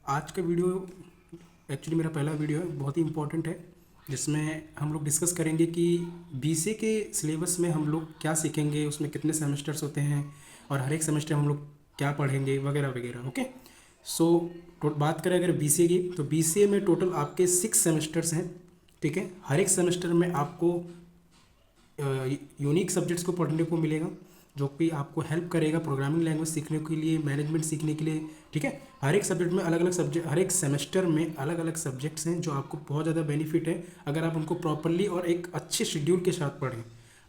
आज का video actually मेरा पहला वीडियो है, बहुत ही इम्पोर्टेंट है, जिसमें हम लोग डिस्कस करेंगे कि बीसीए के सिलेबस में हम लोग क्या सीखेंगे, उसमें कितने सेमेस्टर्स होते हैं और हर एक सेमेस्टर हम लोग क्या पढ़ेंगे वगैरह वगैरह। ओके, सो बात करें अगर बीसीए की, तो बीसीए में टोटल आपके 6 सेमेस्टर्स हैं। ठीक है, हर एक सेमेस्टर में आपको यूनिक सब्जेक्ट्स को पढ़ने को मिलेगा, जो कि आपको हेल्प करेगा प्रोग्रामिंग लैंग्वेज सीखने के लिए, मैनेजमेंट सीखने के लिए। ठीक है, हर एक सब्जेक्ट में अलग अलग सब्जेक्ट, हर एक सेमेस्टर में अलग अलग सब्जेक्ट्स हैं जो आपको बहुत ज़्यादा बेनिफिट है अगर आप उनको प्रॉपरली और एक अच्छे शेड्यूल के साथ पढ़ें,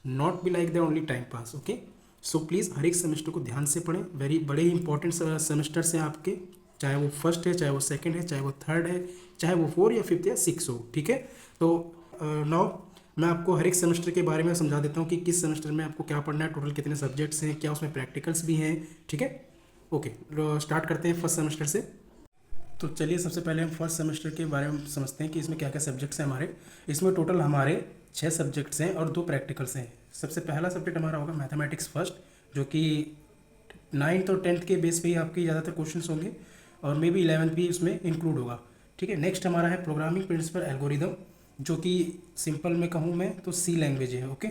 not be like the only time pass. Okay, so please हर एक सेमेस्टर को ध्यान से पढ़ें, वेरी बड़े ही इंपॉर्टेंट सेमेस्टर्स हैं आपके, चाहे वो फर्स्ट है, चाहे वो सेकेंड है, चाहे वो थर्ड है, चाहे वो 4 या 5 या 6 हो। ठीक है, तो नाउ मैं आपको हर एक सेमेस्टर के बारे में समझा देता हूँ कि किस सेमेस्टर में आपको क्या पढ़ना है, टोटल कितने सब्जेक्ट्स हैं, क्या उसमें प्रैक्टिकल्स भी हैं। ठीक है, ओके, स्टार्ट करते हैं फर्स्ट सेमेस्टर से। तो चलिए सबसे पहले हम फर्स्ट सेमेस्टर के बारे में समझते हैं कि इसमें क्या क्या सब्जेक्ट्स हैं हमारे। इसमें टोटल हमारे 6 सब्जेक्ट्स हैं और 2 प्रैक्टिकल्स हैं। सबसे पहला सब्जेक्ट हमारा होगा मैथमेटिक्स फर्स्ट, जो कि 9th और 10th के बेस पे ही आपके ज़्यादातर क्वेश्चंस होंगे और मे बी 11th भी उसमें इंक्लूड होगा। ठीक है, नेक्स्ट हमारा है प्रोग्रामिंग प्रिंसिपल एल्गोरिदम, जो कि सिंपल में कहूँ मैं तो सी लैंग्वेज है। ओके,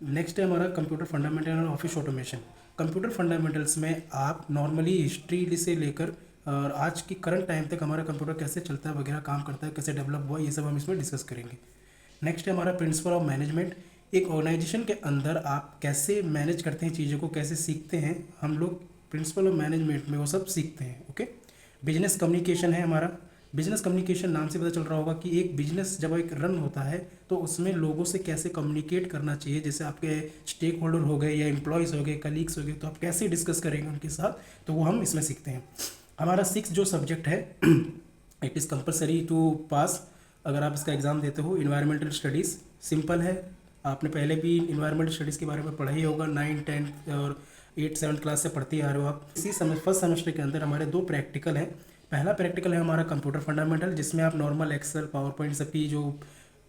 नेक्स्ट है हमारा कंप्यूटर फंडामेंटल और ऑफिस ऑटोमेशन। कंप्यूटर फंडामेंटल्स में आप नॉर्मली हिस्ट्री से लेकर और आज की करंट टाइम तक हमारा कंप्यूटर कैसे चलता है वगैरह, काम करता है, कैसे डेवलप हुआ, ये सब हम इसमें डिस्कस करेंगे। नेक्स्ट है हमारा प्रिंसिपल ऑफ मैनेजमेंट। एक ऑर्गेनाइजेशन के अंदर आप कैसे मैनेज करते हैं चीज़ों को, कैसे सीखते हैं, हम लोग प्रिंसिपल ऑफ मैनेजमेंट में वो सब सीखते हैं। ओके, बिजनेस कम्युनिकेशन है हमारा। बिजनेस कम्युनिकेशन नाम से पता चल रहा होगा कि एक बिजनेस जब एक रन होता है तो उसमें लोगों से कैसे कम्युनिकेट करना चाहिए, जैसे आपके स्टेक होल्डर हो गए या एम्प्लॉयज़ हो गए, कलीग्स हो गए, तो आप कैसे डिस्कस करेंगे उनके साथ, तो वो हम इसमें सीखते हैं। हमारा 6 जो सब्जेक्ट है इट इज़ कंपलसरी टू पास अगर आप इसका एग्ज़ाम देते हो। इन्वायरमेंटल स्टडीज़ सिंपल है, आपने पहले भी इन्वायरमेंटल स्टडीज़ के बारे में पढ़ा ही होगा, 9, 10 और 8, 7 क्लास से पढ़ते आ रहे हो आप। इसी फर्स्ट सेमेस्टर के अंदर हमारे 2 प्रैक्टिकल हैं। पहला प्रैक्टिकल है हमारा कंप्यूटर फंडामेंटल, जिसमें आप नॉर्मल एक्सेल, पावर पॉइंट सबकी जो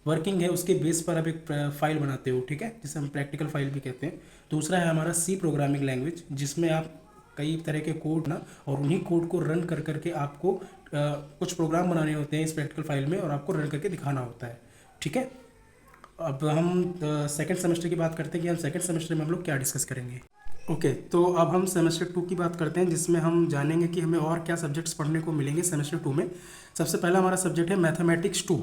वर्किंग है उसके बेस पर आप एक फाइल बनाते हो। ठीक है, जिसे हम प्रैक्टिकल फाइल भी कहते हैं। दूसरा है हमारा सी प्रोग्रामिंग लैंग्वेज, जिसमें आप कई तरह के कोड ना और उन्हीं कोड को रन कर करके आपको कुछ प्रोग्राम बनाने होते हैं इस प्रैक्टिकल फाइल में और आपको रन करके दिखाना होता है। ठीक है, अब हम सेकंड सेमेस्टर की बात करते हैं कि हम सेकंड सेमेस्टर में हम लोग क्या डिस्कस करेंगे। ओके, तो अब हम सेमेस्टर 2 की बात करते हैं, जिसमें हम जानेंगे कि हमें और क्या सब्जेक्ट्स पढ़ने को मिलेंगे सेमेस्टर 2 में। सबसे पहला हमारा सब्जेक्ट है मैथमेटिक्स 2।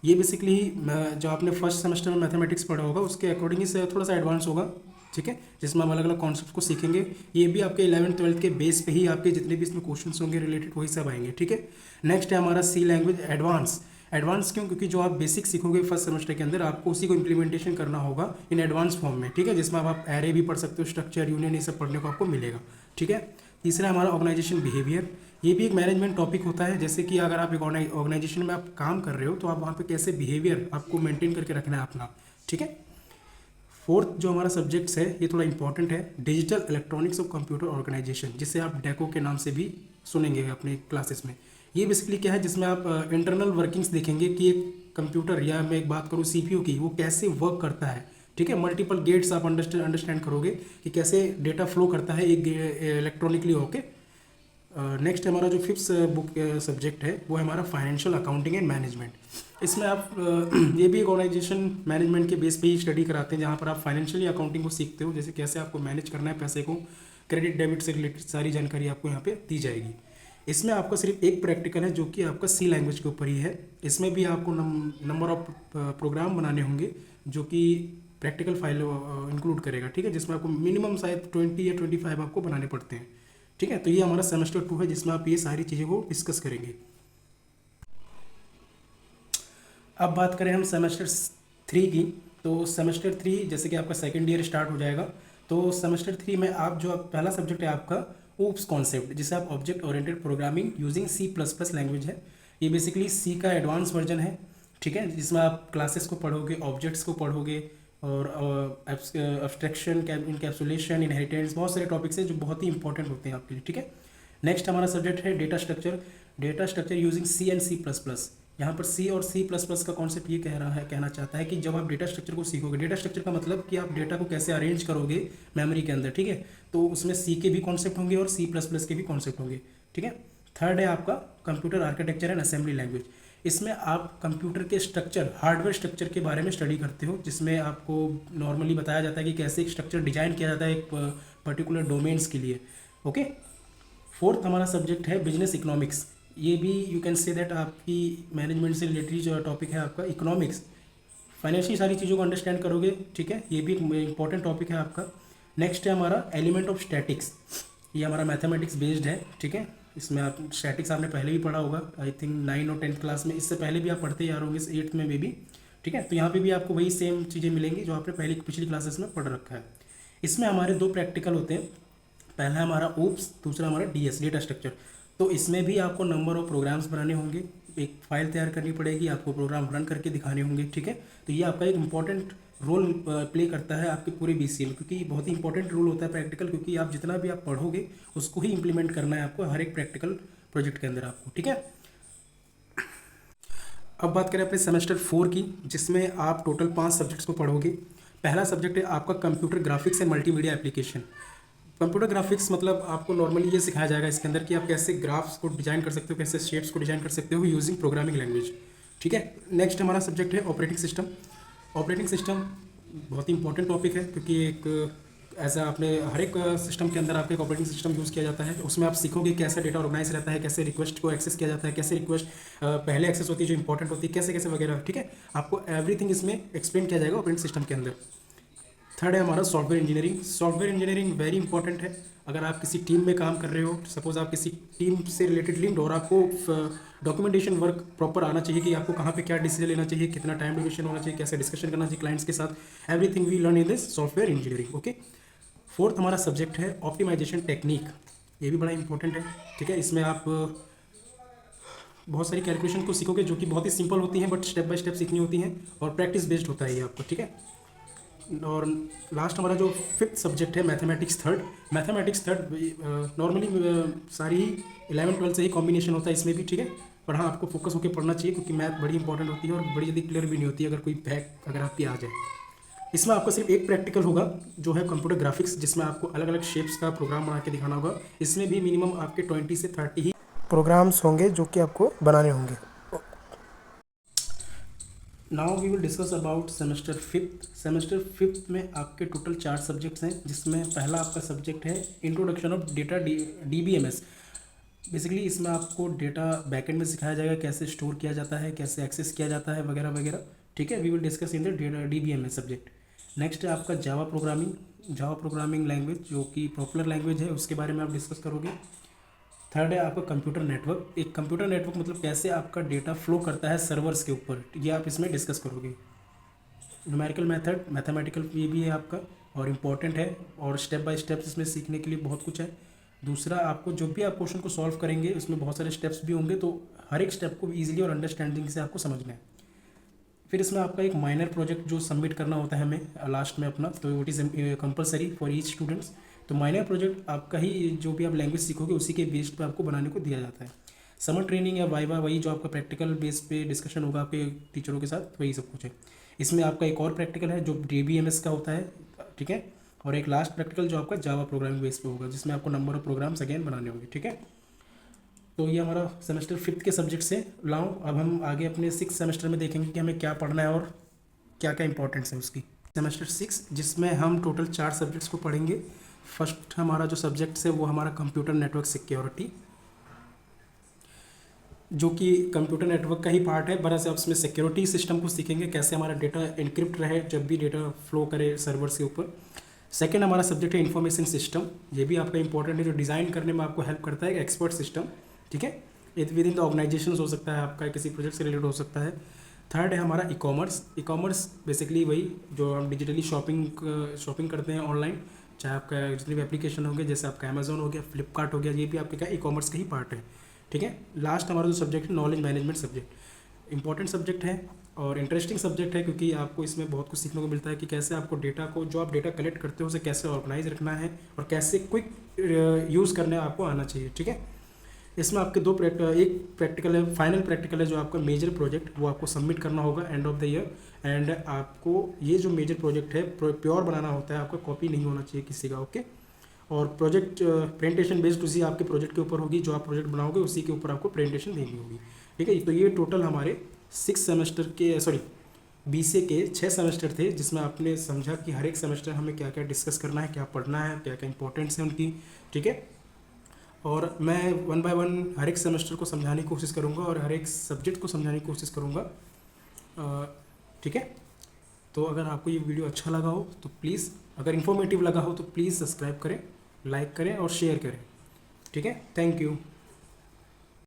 ये बेसिकली जो आपने फर्स्ट सेमेस्टर में मैथमेटिक्स पढ़ा होगा उसके अकॉर्डिंग ही थोड़ा सा एडवांस होगा। ठीक है, जिसमें हम अलग अलग कॉन्सेप्ट को सीखेंगे। ये भी आपके 11th 12th के बेस पे ही आपके जितने भी इसमें क्वेश्चंस होंगे रिलेटेड वही सब आएंगे। ठीक है, नेक्स्ट है हमारा सी लैंग्वेज एडवांस। एडवांस क्यों? क्योंकि जो आप बेसिक सीखोगे फर्स्ट सेमेस्टर के अंदर आपको उसी को इम्प्लीमेंटेशन करना होगा इन एडवांस फॉर्म में। ठीक है, जिसमें आप एरे भी पढ़ सकते हो, स्ट्रक्चर, यूनियन, ये सब पढ़ने को आपको मिलेगा। ठीक है, तीसरा हमारा ऑर्गेनाइजेशन बिहेवियर। ये भी एक मैनेजमेंट टॉपिक होता है, जैसे कि अगर आप एक ऑर्गेनाइजेशन में आप काम कर रहे हो तो आप वहाँ पे कैसे बिहेवियर आपको मेंटेन करके रखना है अपना। ठीक है, फोर्थ जो हमारा सब्जेक्ट्स है ये थोड़ा इंपॉर्टेंट है, digital electronics of computer organization, जिसे आप डेको के नाम से भी सुनेंगे अपने क्लासेस में। ये बेसिकली क्या है, जिसमें आप इंटरनल वर्किंग्स देखेंगे कि एक कंप्यूटर, या मैं एक बात करूँ सीपीयू की, वो कैसे वर्क करता है। ठीक है, मल्टीपल गेट्स आप अंडरस्टैंड करोगे कि कैसे डेटा फ्लो करता है एक इलेक्ट्रॉनिकली होके। नेक्स्ट हमारा जो फिफ्थ बुक सब्जेक्ट है वो है हमारा फाइनेंशियल अकाउंटिंग एंड मैनेजमेंट। इसमें आप ये भी एक ऑर्गेनाइजेशन मैनेजमेंट के बेस पे ही स्टडी कराते हैं, जहाँ पर आप फाइनेंशियली अकाउंटिंग को सीखते हो, जैसे कैसे आपको मैनेज करना है पैसे को, क्रेडिट डेबिट से रिलेटेड सारी जानकारी आपको यहाँ पे दी जाएगी। इसमें आपका सिर्फ एक प्रैक्टिकल है जो कि आपका सी लैंग्वेज के ऊपर ही है। इसमें भी आपको नंबर ऑफ प्रोग्राम बनाने होंगे जो कि प्रैक्टिकल फाइल इंक्लूड करेगा। ठीक है, जिसमें आपको मिनिमम शायद 20 या 25 आपको बनाने पड़ते हैं। ठीक है, तो ये हमारा सेमेस्टर 2 है जिसमें आप ये सारी चीज़ों को डिस्कस करेंगे। अब बात करें हम सेमेस्टर 3 की, तो सेमेस्टर 3 जैसे कि आपका सेकेंड ईयर स्टार्ट हो जाएगा, तो सेमेस्टर 3 में आप जो पहला सब्जेक्ट है आपका ओप्स कॉन्सेप्ट, जिसे आप object oriented programming using C++ language है। ये बेसिकली सी का एडवांस वर्जन है। ठीक है, जिसमें आप क्लासेस को पढ़ोगे, ऑब्जेक्ट्स को पढ़ोगे और एब्स्ट्रैक्शन, इनकैप्सुलेशन, इनहेरिटेंस, बहुत सारे टॉपिक्स हैं जो बहुत ही इंपॉर्टेंट होते हैं आपके लिए। ठीक है, नेक्स्ट हमारा सब्जेक्ट है data structure. Data structure using C and C++। यहाँ पर C और C++ का कॉन्सेप्ट ये कहना चाहता है कि जब आप डेटा स्ट्रक्चर को सीखोगे, डेटा स्ट्रक्चर का मतलब कि आप डेटा को कैसे अरेंज करोगे मेमोरी के अंदर। ठीक है, तो उसमें C के भी कॉन्सेप्ट होंगे और C++ के भी कॉन्सेप्ट होंगे। ठीक है, थर्ड है आपका computer architecture and assembly language. इसमें आप कंप्यूटर के स्ट्रक्चर, हार्डवेयर स्ट्रक्चर के बारे में स्टडी करते हो, जिसमें आपको नॉर्मली बताया जाता है कि कैसे एक स्ट्रक्चर डिजाइन किया जाता है एक पर्टिकुलर डोमेन्स के लिए। ओके। फोर्थ हमारा सब्जेक्ट है बिजनेस इकोनॉमिक्स। ये भी यू कैन से दैट आपकी मैनेजमेंट से रिलेटेड जो टॉपिक है आपका इकोनॉमिक्स, फाइनेंशियल सारी चीज़ों को अंडरस्टैंड करोगे, ठीक है। ये भी एक इंपॉर्टेंट टॉपिक है आपका। नेक्स्ट है हमारा एलिमेंट ऑफ स्टैटिक्स। ये हमारा मैथमेटिक्स बेस्ड है, ठीक है। इसमें आप स्टैटिक्स आपने पहले भी पढ़ा होगा, आई थिंक 9 और 10th क्लास में, इससे पहले भी आप पढ़ते ही आ रहे होंगे 8th में भी, ठीक है। तो यहाँ पे भी आपको वही सेम चीज़ें मिलेंगी जो आपने पहले पिछली क्लासेस में पढ़ रखा है। इसमें हमारे 2 प्रैक्टिकल होते हैं, पहला हमारा ओप्स, दूसरा हमारा डीएस, डेटा स्ट्रक्चर। तो इसमें भी आपको नंबर ऑफ प्रोग्राम्स बनाने होंगे, एक फाइल तैयार करनी पड़ेगी, आपको प्रोग्राम रन करके दिखाने होंगे, ठीक है। तो ये आपका एक इंपॉर्टेंट रोल प्ले करता है आपके पूरे बीसीए में, क्योंकि बहुत ही इंपॉर्टेंट रोल होता है प्रैक्टिकल, क्योंकि आप जितना भी आप पढ़ोगे उसको ही इंप्लीमेंट करना है आपको हर एक प्रैक्टिकल प्रोजेक्ट के अंदर आपको, ठीक है। अब बात करें अपने सेमेस्टर 4 की, जिसमें आप टोटल 5 सब्जेक्ट्स को पढ़ोगे। पहला सब्जेक्ट है आपका computer graphics and multimedia application. Computer graphics मतलब आपको नॉर्मली ये सिखाया जाएगा इसके अंदर कि आप कैसे ग्राफ्स को डिजाइन कर सकते हो, कैसे शेप्स को डिजाइन कर सकते हो यूजिंग प्रोग्रामिंग लैंग्वेज, ठीक है। नेक्स्ट हमारा सब्जेक्ट है ऑपरेटिंग सिस्टम। ऑपरेटिंग सिस्टम बहुत ही इंपॉर्टेंट टॉपिक है, क्योंकि एक ऐसा आपने हर एक सिस्टम के अंदर आपका एक ऑपरेटिंग सिस्टम यूज़ किया जाता है। उसमें आप सीखोगे कैसे डेटा ऑर्गेनाइज रहता है, कैसे रिक्वेस्ट को एक्सेस किया जाता है, कैसे रिक्वेस्ट पहले एक्सेस होती है जो इंपॉर्टेंट होती है, कैसे कैसे वगैरह, ठीक है। आपको एवरीथिंग इसमें एक्सप्लेन किया जाएगा ऑपरेटिंग सिस्टम के अंदर। थर्ड है हमारा software engineering. Software engineering very important है। अगर आप किसी टीम में काम कर रहे हो, सपोज आप किसी टीम से रिलेटेड लिंक्ड और आपको डॉक्यूमेंटेशन वर्क प्रॉपर आना चाहिए कि आपको कहाँ पे क्या डिसीजन लेना चाहिए, कितना टाइम ड्यूरेशन होना चाहिए, कैसे डिस्कशन करना चाहिए क्लाइंट्स के साथ, everything we learn in this software engineering, okay. Fourth हमारा सब्जेक्ट है ऑप्टिमाइजेशन टेक्निक। ये भी बड़ा इंपॉर्टेंट है, ठीक है। इसमें आप बहुत सारी कैलकुलेशन को सीखोगे जो कि बहुत ही सिंपल होती हैं, बट स्टेप बाय स्टेप सीखनी होती हैं, और प्रैक्टिस बेस्ड होता है ये आपको, ठीक है। और लास्ट हमारा जो 5th सब्जेक्ट है mathematics third. Mathematics third normally सारी 11 12 से ही कॉम्बिनेशन होता है इसमें भी, ठीक है। पर हाँ, आपको फोकस होकर पढ़ना चाहिए, क्योंकि मैथ बड़ी इंपॉर्टेंट होती है और बड़ी जल्दी क्लियर भी नहीं होती है अगर कोई फैक्ट अगर आपकी आ जाए। इसमें आपका सिर्फ एक प्रैक्टिकल होगा जो है कंप्यूटर ग्राफिक्स, जिसमें आपको अलग अलग शेप्स का प्रोग्राम बना के दिखाना होगा। इसमें भी मिनिमम आपके 20 से 30 ही प्रोग्राम्स होंगे जो कि आपको बनाने होंगे। Now we will discuss about semester 5th। Semester 5th में आपके टोटल 4 सब्जेक्ट्स हैं, जिसमें पहला आपका सब्जेक्ट है introduction of data DBMS। Basically इसमें आपको डेटा बैकएंड में सिखाया जाएगा, कैसे स्टोर किया जाता है, कैसे एक्सेस किया जाता है वगैरह वगैरह, ठीक है। We will discuss in the DBMS subject. Next है आपका जावा प्रोग्रामिंग लैंग्वेज, जो कि पॉपुलर लैंग्वेज है, उसके बारे में आप डिस्कस करोगे। थर्ड है आपका कंप्यूटर नेटवर्क। एक कंप्यूटर नेटवर्क मतलब कैसे आपका डेटा फ्लो करता है सर्वर्स के ऊपर, ये आप इसमें डिस्कस करोगे। न्यूमेरिकल मेथड, मैथमेटिकल, ये भी है आपका और इम्पॉर्टेंट है, और स्टेप बाय स्टेप इसमें सीखने के लिए बहुत कुछ है। दूसरा, आपको जो भी आप क्वेश्चन को सॉल्व करेंगे उसमें बहुत सारे स्टेप्स भी होंगे, तो हर एक स्टेप को ईजिली और अंडरस्टैंडिंग से आपको समझना है। फिर इसमें आपका एक माइनर प्रोजेक्ट जो सबमिट करना होता है हमें लास्ट में अपना, तो it is compulsory for each students. तो माइनर प्रोजेक्ट आपका ही जो भी आप लैंग्वेज सीखोगे उसी के बेस पे आपको बनाने को दिया जाता है। समर ट्रेनिंग या वाइवा, वही जो आपका प्रैक्टिकल बेस पे डिस्कशन होगा आपके टीचरों के साथ, वही सब कुछ है। इसमें आपका एक और प्रैक्टिकल है जो DBMS का होता है, ठीक है। और एक लास्ट प्रैक्टिकल जो आपका जावा प्रोग्रामिंग बेस पे होगा, जिसमें आपको नंबर ऑफ प्रोग्राम्स अगेन बनाने होंगे, ठीक है। तो ये हमारा सेमेस्टर 5th के सब्जेक्ट से लाऊं। अब हम आगे अपने 6th सेमेस्टर में देखेंगे कि हमें क्या पढ़ना है और क्या क्या इंपॉर्टेंस है उसकी। सेमेस्टर 6 जिसमें हम टोटल 4 सब्जेक्ट्स को पढ़ेंगे। फर्स्ट हमारा जो सब्जेक्ट है वो हमारा कंप्यूटर नेटवर्क सिक्योरिटी, जो कि कंप्यूटर नेटवर्क का ही पार्ट है, बड़ा से आप उसमें सिक्योरिटी सिस्टम को सीखेंगे, कैसे हमारा डेटा इनक्रिप्ट रहे जब भी डेटा फ्लो करे सर्वर्स के ऊपर। सेकेंड हमारा सब्जेक्ट है इन्फॉर्मेशन सिस्टम, ये भी आपका इंपॉर्टेंट है, जो डिज़ाइन करने में आपको हेल्प करता है, एक्सपर्ट सिस्टम, ठीक है। ये विद इन द ऑर्गेनाइजेशन हो सकता है, आपका किसी प्रोजेक्ट से रिलेटेड हो सकता है। थर्ड है हमारा ई कॉमर्स बेसिकली वही जो हम डिजिटली शॉपिंग करते हैं ऑनलाइन, चाहे आपका जितने भी एप्लीकेशन होंगे, जैसे आपका अमेजोन हो गया, फ्लिपकार्ट हो गया, ये भी आपके क्या ई कॉमर्स का ही पार्ट है, ठीक है। लास्ट हमारा जो सब्जेक्ट है knowledge management subject, important subject है और इंटरेस्टिंग सब्जेक्ट है, क्योंकि आपको इसमें बहुत कुछ सीखने को मिलता है कि कैसे आपको डेटा को, जो आप डेटा कलेक्ट करते हो उसे कैसे ऑर्गेनाइज रखना है और कैसे क्विक यूज़ करने आपको आना चाहिए, ठीक है। इसमें आपके एक प्रैक्टिकल है, फाइनल प्रैक्टिकल है जो आपका मेजर प्रोजेक्ट, वो आपको सबमिट करना होगा end of the year. And आपको ये जो मेजर प्रोजेक्ट है प्योर बनाना होता है, आपका कॉपी नहीं होना चाहिए किसी का, ओके। और प्रोजेक्ट प्रेजेंटेशन बेस्ड उसी आपके प्रोजेक्ट के ऊपर होगी, जो आप प्रोजेक्ट बनाओगे उसी के ऊपर आपको प्रेजेंटेशन देनी होगी। ठीक है, तो ये टोटल हमारे 6 सेमेस्टर के BCA के 6 सेमेस्टर थे, जिसमें आपने समझा कि हर एक सेमेस्टर हमें क्या क्या डिस्कस करना है, क्या पढ़ना है, क्या क्या इंपॉर्टेंट्स हैं उनकी। ठीक है, और मैं 1 बाय 1 हर एक सेमेस्टर को समझाने की कोशिश करूँगा और हर एक सब्जेक्ट को समझाने की कोशिश करूँगा। ठीक है, तो अगर आपको ये वीडियो अच्छा लगा हो तो प्लीज़, अगर इन्फॉर्मेटिव लगा हो तो प्लीज़ सब्सक्राइब करें, लाइक करें और शेयर करें। ठीक है, थैंक यू।